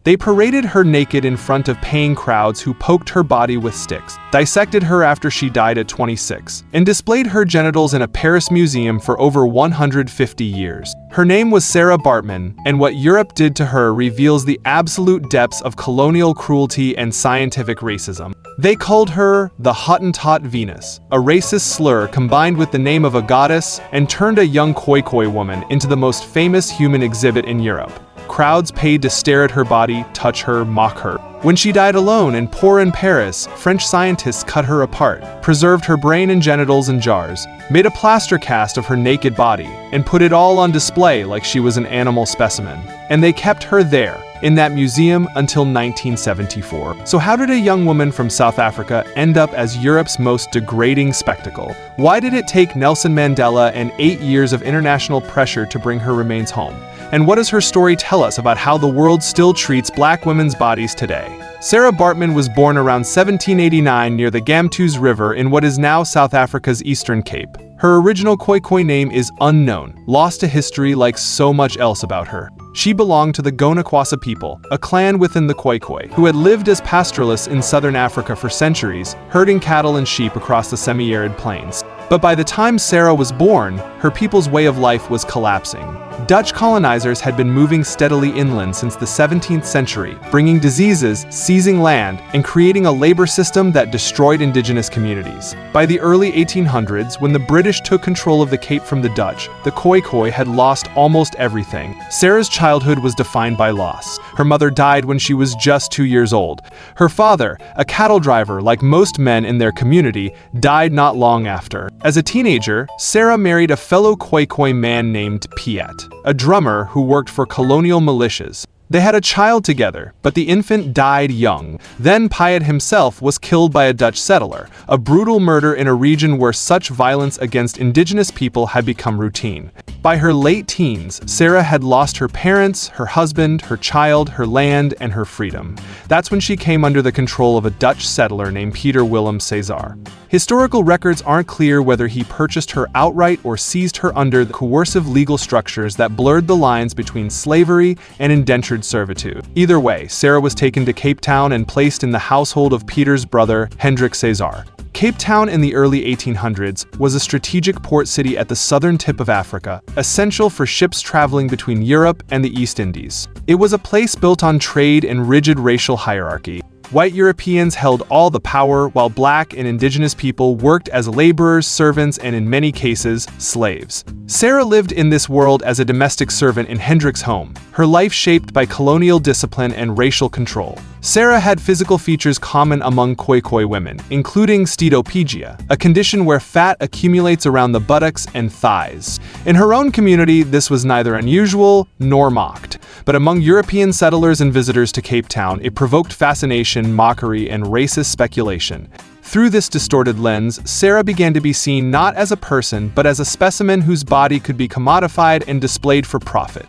They paraded her naked in front of paying crowds who poked her body with sticks, dissected her after she died at 26, and displayed her genitals in a Paris museum for over 150 years. Her name was Sarah Baartman, and what Europe did to her reveals the absolute depths of colonial cruelty and scientific racism. They called her the Hottentot Venus, a racist slur combined with the name of a goddess, and turned a young Khoikhoi woman into the most famous human exhibit in Europe. Crowds paid to stare at her body, touch her, mock her. When she died alone and poor in Paris, French scientists cut her apart, preserved her brain and genitals in jars, made a plaster cast of her naked body, and put it all on display like she was an animal specimen. And they kept her there, in that museum, until 1974. So how did a young woman from South Africa end up as Europe's most degrading spectacle? Why did it take Nelson Mandela and 8 years of international pressure to bring her remains home? And what does her story tell us about how the world still treats black women's bodies today? Sarah Baartman was born around 1789 near the Gamtoos River in what is now South Africa's Eastern Cape. Her original Khoikhoi name is unknown, lost to history like so much else about her. She belonged to the Gonakwasa people, a clan within the Khoikhoi, who had lived as pastoralists in southern Africa for centuries, herding cattle and sheep across the semi-arid plains. But by the time Sarah was born, her people's way of life was collapsing. Dutch colonizers had been moving steadily inland since the 17th century, bringing diseases, seizing land, and creating a labor system that destroyed indigenous communities. By the early 1800s, when the British took control of the Cape from the Dutch, the Khoikhoi had lost almost everything. Sarah's childhood was defined by loss. Her mother died when she was just 2 years old. Her father, a cattle driver like most men in their community, died not long after. As a teenager, Sarah married a fellow Khoikhoi man named Piet, a drummer who worked for colonial militias. They had a child together, but the infant died young. Then Piet himself was killed by a Dutch settler, a brutal murder in a region where such violence against indigenous people had become routine. By her late teens, Sarah had lost her parents, her husband, her child, her land, and her freedom. That's when she came under the control of a Dutch settler named Peter Willem Cesar. Historical records aren't clear whether he purchased her outright or seized her under the coercive legal structures that blurred the lines between slavery and indentured servitude. Either way, Sarah was taken to Cape Town and placed in the household of Peter's brother, Hendrik Cesar. Cape Town in the early 1800s was a strategic port city at the southern tip of Africa, essential for ships traveling between Europe and the East Indies. It was a place built on trade and rigid racial hierarchy. White Europeans held all the power, while black and indigenous people worked as laborers, servants, and in many cases, slaves. Sarah lived in this world as a domestic servant in Hendrik's home, her life shaped by colonial discipline and racial control. Sarah had physical features common among Khoikhoi women, including steatopegia, a condition where fat accumulates around the buttocks and thighs. In her own community, this was neither unusual nor mocked. But among European settlers and visitors to Cape Town, it provoked fascination, mockery, and racist speculation. Through this distorted lens, Sarah began to be seen not as a person, but as a specimen whose body could be commodified and displayed for profit.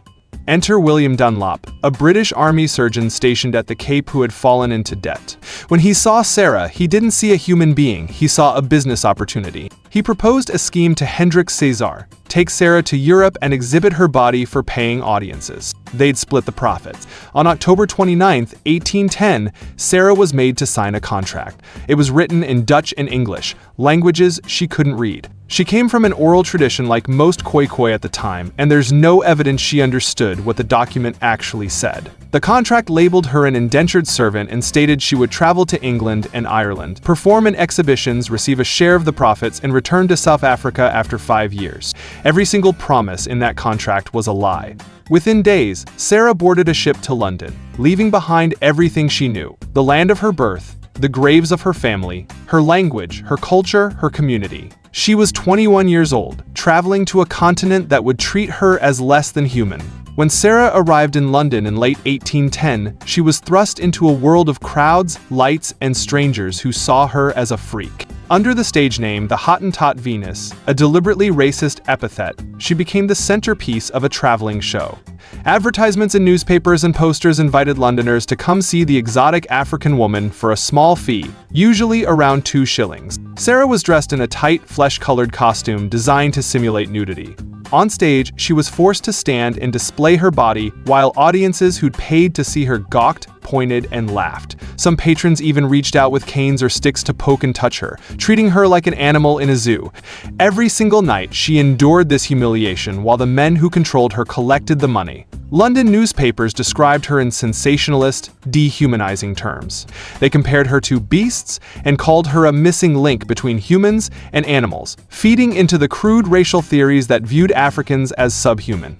Enter William Dunlop, a British Army surgeon stationed at the Cape who had fallen into debt. When he saw Sarah, he didn't see a human being, he saw a business opportunity. He proposed a scheme to Hendrik Cesar: take Sarah to Europe and exhibit her body for paying audiences. They'd split the profits. On October 29, 1810, Sarah was made to sign a contract. It was written in Dutch and English, languages she couldn't read. She came from an oral tradition like most Khoikhoi at the time, and there's no evidence she understood what the document actually said. The contract labeled her an indentured servant and stated she would travel to England and Ireland, perform in exhibitions, receive a share of the profits, and return to South Africa after 5 years. Every single promise in that contract was a lie. Within days, Sarah boarded a ship to London, leaving behind everything she knew: the land of her birth, the graves of her family, her language, her culture, her community. She was 21 years old, traveling to a continent that would treat her as less than human. When Sarah arrived in London in late 1810, she was thrust into a world of crowds, lights, and strangers who saw her as a freak. Under the stage name the Hottentot Venus, a deliberately racist epithet, she became the centerpiece of a traveling show. Advertisements in newspapers and posters invited Londoners to come see the exotic African woman for a small fee, usually around 2 shillings. Sarah was dressed in a tight, flesh-colored costume designed to simulate nudity. On stage, she was forced to stand and display her body, while audiences who'd paid to see her gawked, pointed, and laughed. Some patrons even reached out with canes or sticks to poke and touch her, treating her like an animal in a zoo. Every single night, she endured this humiliation while the men who controlled her collected the money. London newspapers described her in sensationalist, dehumanizing terms. They compared her to beasts and called her a missing link between humans and animals, feeding into the crude racial theories that viewed Africans as subhuman.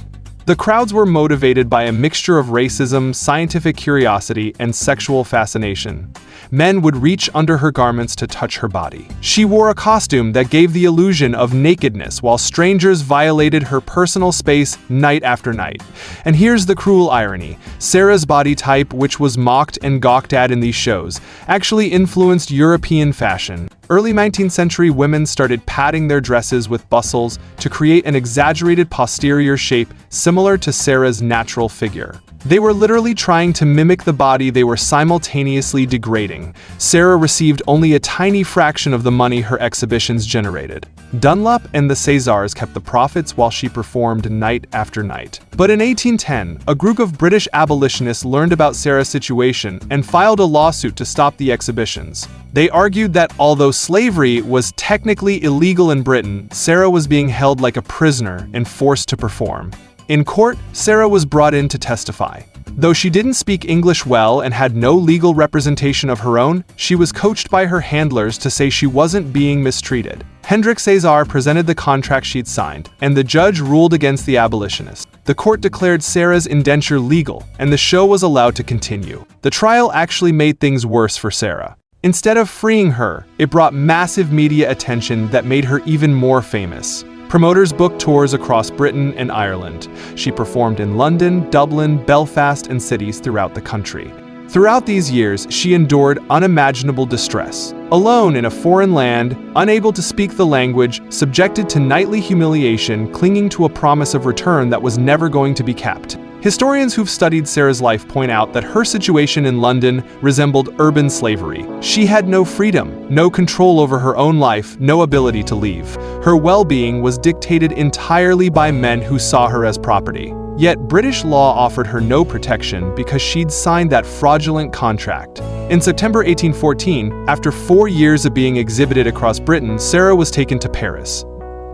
The crowds were motivated by a mixture of racism, scientific curiosity, and sexual fascination. Men would reach under her garments to touch her body. She wore a costume that gave the illusion of nakedness, while strangers violated her personal space night after night. And here's the cruel irony. Sarah's body type, which was mocked and gawked at in these shows, actually influenced European fashion. Early 19th century women started padding their dresses with bustles to create an exaggerated posterior shape similar to Sarah's natural figure. They were literally trying to mimic the body they were simultaneously degrading. Sarah received only a tiny fraction of the money her exhibitions generated. Dunlop and the Césars kept the profits while she performed night after night. But in 1810, a group of British abolitionists learned about Sarah's situation and filed a lawsuit to stop the exhibitions. They argued that although slavery was technically illegal in Britain, Sarah was being held like a prisoner and forced to perform. In court, Sarah was brought in to testify. Though she didn't speak English well and had no legal representation of her own, she was coached by her handlers to say she wasn't being mistreated. Hendrik César presented the contract she'd signed, and the judge ruled against the abolitionist. The court declared Sarah's indenture legal, and the show was allowed to continue. The trial actually made things worse for Sarah. Instead of freeing her, it brought massive media attention that made her even more famous. Promoters booked tours across Britain and Ireland. She performed in London, Dublin, Belfast, and cities throughout the country. Throughout these years, she endured unimaginable distress. Alone in a foreign land, unable to speak the language, subjected to nightly humiliation, clinging to a promise of return that was never going to be kept. Historians who've studied Sarah's life point out that her situation in London resembled urban slavery. She had no freedom, no control over her own life, no ability to leave. Her well-being was dictated entirely by men who saw her as property. Yet British law offered her no protection because she'd signed that fraudulent contract. In September 1814, after 4 years of being exhibited across Britain, Sarah was taken to Paris.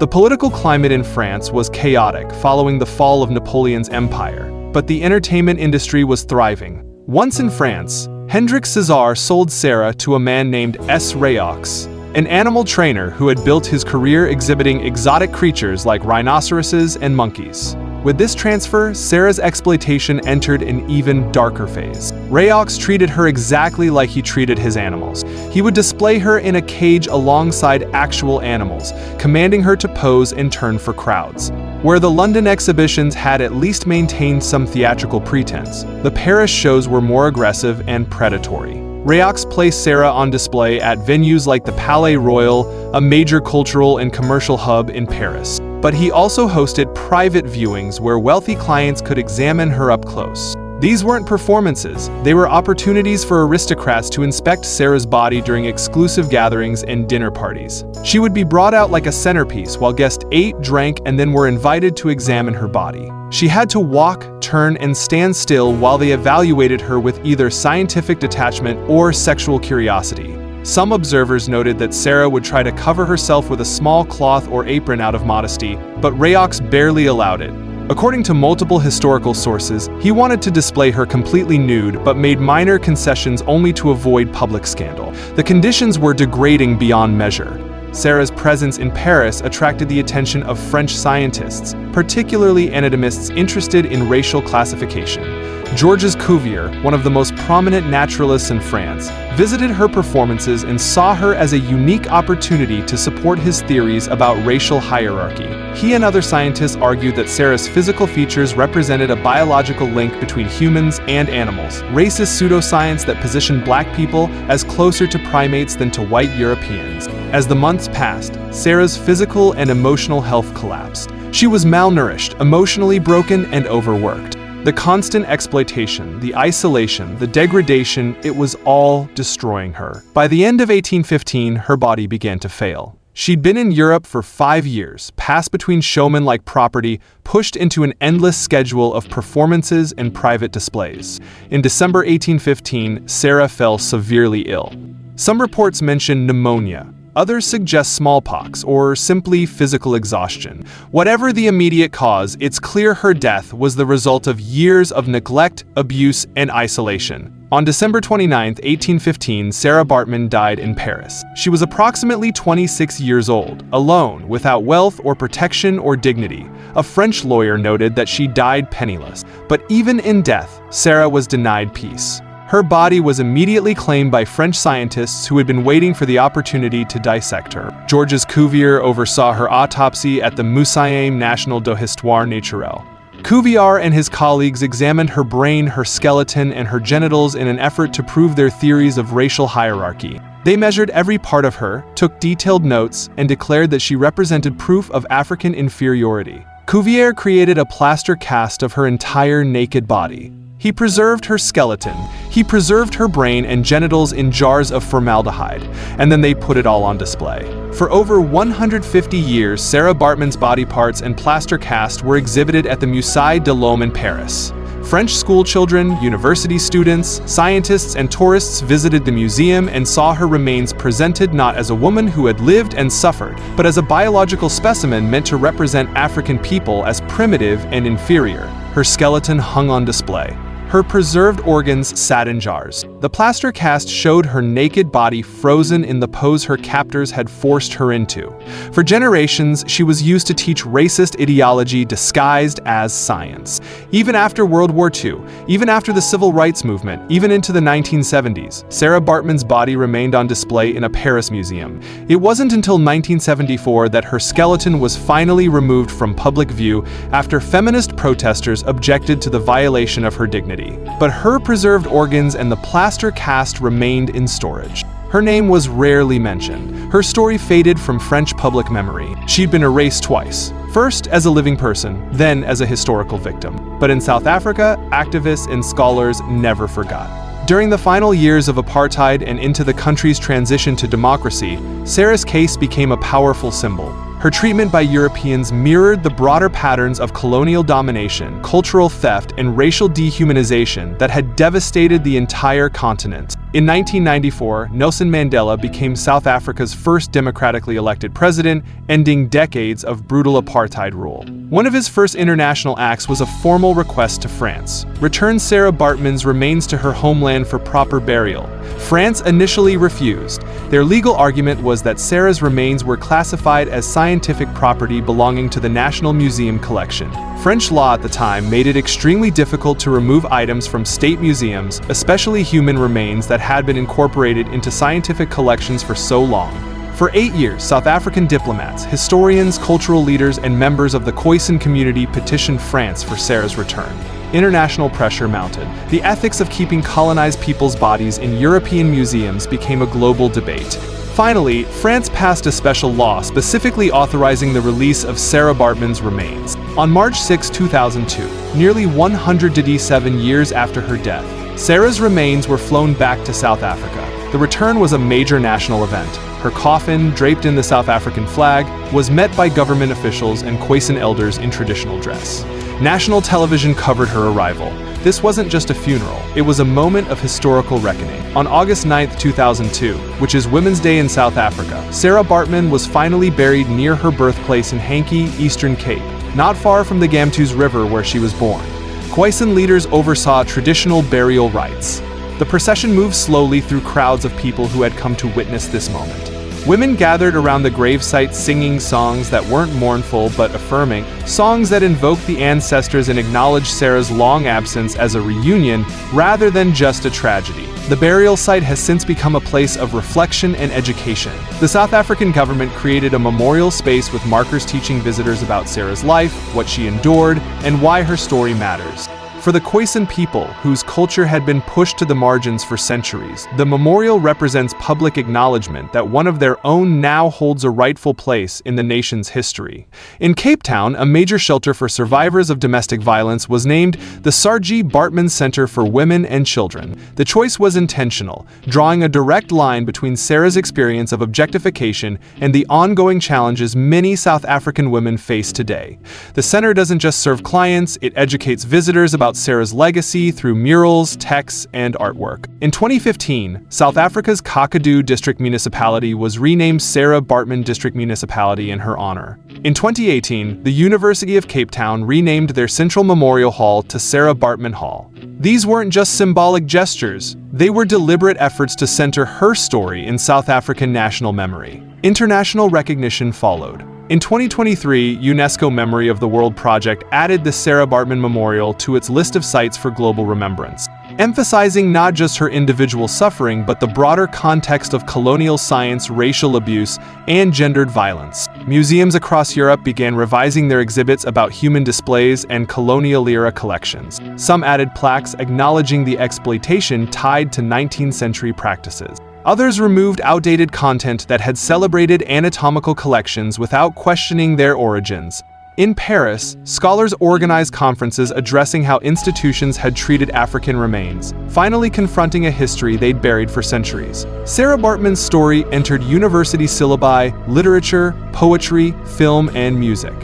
The political climate in France was chaotic following the fall of Napoleon's empire, but the entertainment industry was thriving. Once in France, Hendrik César sold Sarah to a man named S. Rayox, an animal trainer who had built his career exhibiting exotic creatures like rhinoceroses and monkeys. With this transfer, Sarah's exploitation entered an even darker phase. Rayox treated her exactly like he treated his animals. He would display her in a cage alongside actual animals, commanding her to pose and turn for crowds. Where the London exhibitions had at least maintained some theatrical pretense, the Paris shows were more aggressive and predatory. Rayox placed Sarah on display at venues like the Palais Royal, a major cultural and commercial hub in Paris. But he also hosted private viewings where wealthy clients could examine her up close. These weren't performances, they were opportunities for aristocrats to inspect Sarah's body during exclusive gatherings and dinner parties. She would be brought out like a centerpiece while guests ate, drank, and then were invited to examine her body. She had to walk, turn, and stand still while they evaluated her with either scientific detachment or sexual curiosity. Some observers noted that Sarah would try to cover herself with a small cloth or apron out of modesty, but Rayox barely allowed it. According to multiple historical sources, he wanted to display her completely nude but made minor concessions only to avoid public scandal. The conditions were degrading beyond measure. Sarah's presence in Paris attracted the attention of French scientists, particularly anatomists interested in racial classification. Georges Cuvier, one of the most prominent naturalists in France, visited her performances and saw her as a unique opportunity to support his theories about racial hierarchy. He and other scientists argued that Sarah's physical features represented a biological link between humans and animals, racist pseudoscience that positioned black people as closer to primates than to white Europeans. As the months passed, Sarah's physical and emotional health collapsed. She was malnourished, emotionally broken, and overworked. The constant exploitation, the isolation, the degradation, it was all destroying her. By the end of 1815, her body began to fail. She'd been in Europe for 5 years, passed between showman-like property, pushed into an endless schedule of performances and private displays. In December 1815, Sarah fell severely ill. Some reports mention pneumonia. Others suggest smallpox or simply physical exhaustion. Whatever the immediate cause, it's clear her death was the result of years of neglect, abuse, and isolation. On December 29, 1815, Sarah Baartman died in Paris. She was approximately 26 years old, alone, without wealth or protection or dignity. A French lawyer noted that she died penniless. But even in death, Sarah was denied peace. Her body was immediately claimed by French scientists who had been waiting for the opportunity to dissect her. Georges Cuvier oversaw her autopsy at the Muséum National d'Histoire Naturelle. Cuvier and his colleagues examined her brain, her skeleton, and her genitals in an effort to prove their theories of racial hierarchy. They measured every part of her, took detailed notes, and declared that she represented proof of African inferiority. Cuvier created a plaster cast of her entire naked body. He preserved her skeleton, he preserved her brain and genitals in jars of formaldehyde, and then they put it all on display. For over 150 years, Sarah Baartman's body parts and plaster cast were exhibited at the Musée de l'Homme in Paris. French schoolchildren, university students, scientists, and tourists visited the museum and saw her remains presented not as a woman who had lived and suffered, but as a biological specimen meant to represent African people as primitive and inferior. Her skeleton hung on display. Her preserved organs sat in jars. The plaster cast showed her naked body frozen in the pose her captors had forced her into. For generations, she was used to teach racist ideology disguised as science. Even after World War II, even after the Civil Rights Movement, even into the 1970s, Sarah Baartman's body remained on display in a Paris museum. It wasn't until 1974 that her skeleton was finally removed from public view after feminist protesters objected to the violation of her dignity. But her preserved organs and the plaster cast remained in storage. Her name was rarely mentioned. Her story faded from French public memory. She'd been erased twice. First as a living person, then as a historical victim. But in South Africa, activists and scholars never forgot. During the final years of apartheid and into the country's transition to democracy, Sarah's case became a powerful symbol. Her treatment by Europeans mirrored the broader patterns of colonial domination, cultural theft, and racial dehumanization that had devastated the entire continent. In 1994, Nelson Mandela became South Africa's first democratically elected president, ending decades of brutal apartheid rule. One of his first international acts was a formal request to France: return Sarah Baartman's remains to her homeland for proper burial. France initially refused. Their legal argument was that Sarah's remains were classified as scientific property belonging to the National Museum collection. French law at the time made it extremely difficult to remove items from state museums, especially human remains that had been incorporated into scientific collections for so long. For 8 years, South African diplomats, historians, cultural leaders, and members of the Khoikhoi community petitioned France for Sarah's return. International pressure mounted. The ethics of keeping colonized people's bodies in European museums became a global debate. Finally, France passed a special law specifically authorizing the release of Sarah Baartman's remains. On March 6, 2002, nearly 107 years after her death, Sarah's remains were flown back to South Africa. The return was a major national event. Her coffin, draped in the South African flag, was met by government officials and Khoikhoi elders in traditional dress. National television covered her arrival. This wasn't just a funeral, it was a moment of historical reckoning. On August 9, 2002, which is Women's Day in South Africa, Sarah Baartman was finally buried near her birthplace in Hankey, Eastern Cape, not far from the Gamtoos River where she was born. Khoikhoi leaders oversaw traditional burial rites. The procession moved slowly through crowds of people who had come to witness this moment. Women gathered around the gravesite singing songs that weren't mournful but affirming, songs that invoked the ancestors and acknowledged Sarah's long absence as a reunion rather than just a tragedy. The burial site has since become a place of reflection and education. The South African government created a memorial space with markers teaching visitors about Sarah's life, what she endured, and why her story matters. For the Khoisan people, whose culture had been pushed to the margins for centuries, the memorial represents public acknowledgement that one of their own now holds a rightful place in the nation's history. In Cape Town, a major shelter for survivors of domestic violence was named the Sarah Baartman Center for Women and Children. The choice was intentional, drawing a direct line between Sarah's experience of objectification and the ongoing challenges many South African women face today. The center doesn't just serve clients, it educates visitors about Sarah's legacy through murals, texts, and artwork. In 2015, South Africa's Khoikhoi District Municipality was renamed Sarah Baartman District Municipality in her honor. In 2018, the University of Cape Town renamed their Central Memorial Hall to Sarah Baartman Hall. These weren't just symbolic gestures, they were deliberate efforts to center her story in South African national memory. International recognition followed. In 2023, UNESCO Memory of the World Project added the Sarah Baartman Memorial to its list of sites for global remembrance, emphasizing not just her individual suffering but the broader context of colonial science, racial abuse, and gendered violence. Museums across Europe began revising their exhibits about human displays and colonial-era collections. Some added plaques acknowledging the exploitation tied to 19th century practices. Others removed outdated content that had celebrated anatomical collections without questioning their origins. In Paris, scholars organized conferences addressing how institutions had treated African remains, finally confronting a history they'd buried for centuries. Sarah Baartman's story entered university syllabi, literature, poetry, film, and music.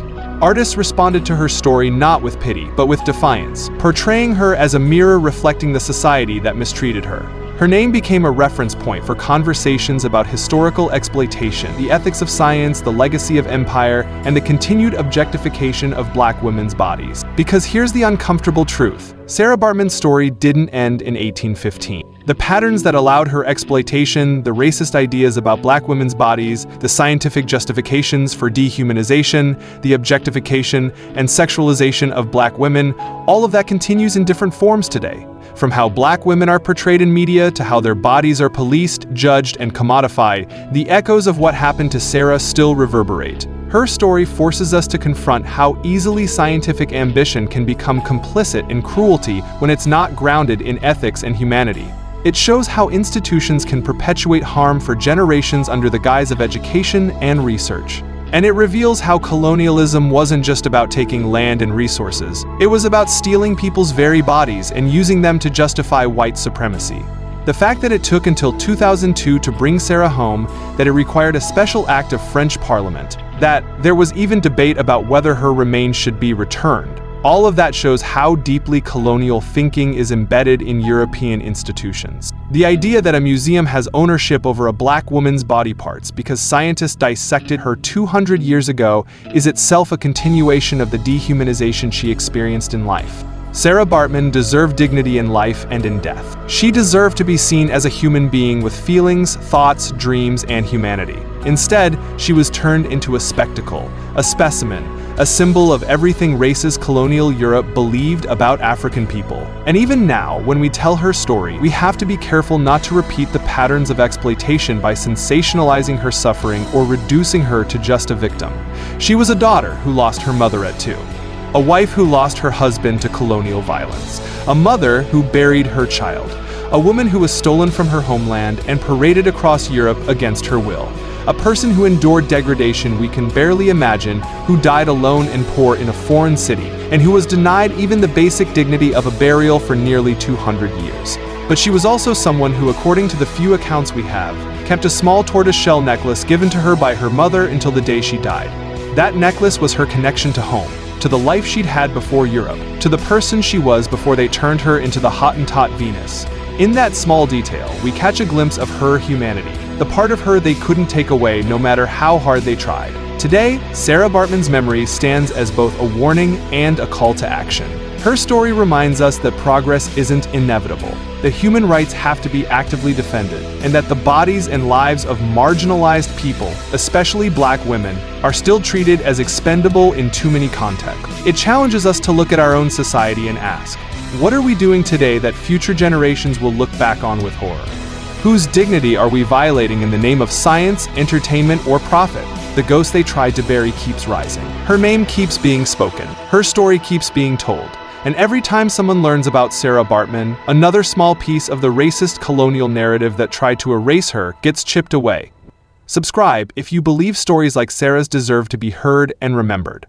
Artists responded to her story not with pity, but with defiance, portraying her as a mirror reflecting the society that mistreated her. Her name became a reference point for conversations about historical exploitation, the ethics of science, the legacy of empire, and the continued objectification of Black women's bodies. Because here's the uncomfortable truth: Sarah Baartman's story didn't end in 1815. The patterns that allowed her exploitation, the racist ideas about Black women's bodies, the scientific justifications for dehumanization, the objectification and sexualization of Black women, all of that continues in different forms today. From how Black women are portrayed in media to how their bodies are policed, judged, and commodified, the echoes of what happened to Sarah still reverberate. Her story forces us to confront how easily scientific ambition can become complicit in cruelty when it's not grounded in ethics and humanity. It shows how institutions can perpetuate harm for generations under the guise of education and research. And it reveals how colonialism wasn't just about taking land and resources. It was about stealing people's very bodies and using them to justify white supremacy. The fact that it took until 2002 to bring Sarah home, that it required a special act of French Parliament, that there was even debate about whether her remains should be returned, all of that shows how deeply colonial thinking is embedded in European institutions. The idea that a museum has ownership over a Black woman's body parts because scientists dissected her 200 years ago is itself a continuation of the dehumanization she experienced in life. Sarah Baartman deserved dignity in life and in death. She deserved to be seen as a human being with feelings, thoughts, dreams, and humanity. Instead, she was turned into a spectacle, a specimen, a symbol of everything racist colonial Europe believed about African people. And even now, when we tell her story, we have to be careful not to repeat the patterns of exploitation by sensationalizing her suffering or reducing her to just a victim. She was a daughter who lost her mother at 2. A wife who lost her husband to colonial violence, a mother who buried her child, a woman who was stolen from her homeland and paraded across Europe against her will, a person who endured degradation we can barely imagine, who died alone and poor in a foreign city, and who was denied even the basic dignity of a burial for nearly 200 years. But she was also someone who, according to the few accounts we have, kept a small tortoiseshell necklace given to her by her mother until the day she died. That necklace was her connection to home, to the life she'd had before Europe, to the person she was before they turned her into the Hottentot Venus. In that small detail, we catch a glimpse of her humanity, the part of her they couldn't take away no matter how hard they tried. Today, Sarah Baartman's memory stands as both a warning and a call to action. Her story reminds us that progress isn't inevitable, that human rights have to be actively defended, and that the bodies and lives of marginalized people, especially Black women, are still treated as expendable in too many contexts. It challenges us to look at our own society and ask, what are we doing today that future generations will look back on with horror? Whose dignity are we violating in the name of science, entertainment, or profit? The ghost they tried to bury keeps rising. Her name keeps being spoken. Her story keeps being told. And every time someone learns about Sarah Baartman, another small piece of the racist colonial narrative that tried to erase her gets chipped away. Subscribe if you believe stories like Sarah's deserve to be heard and remembered.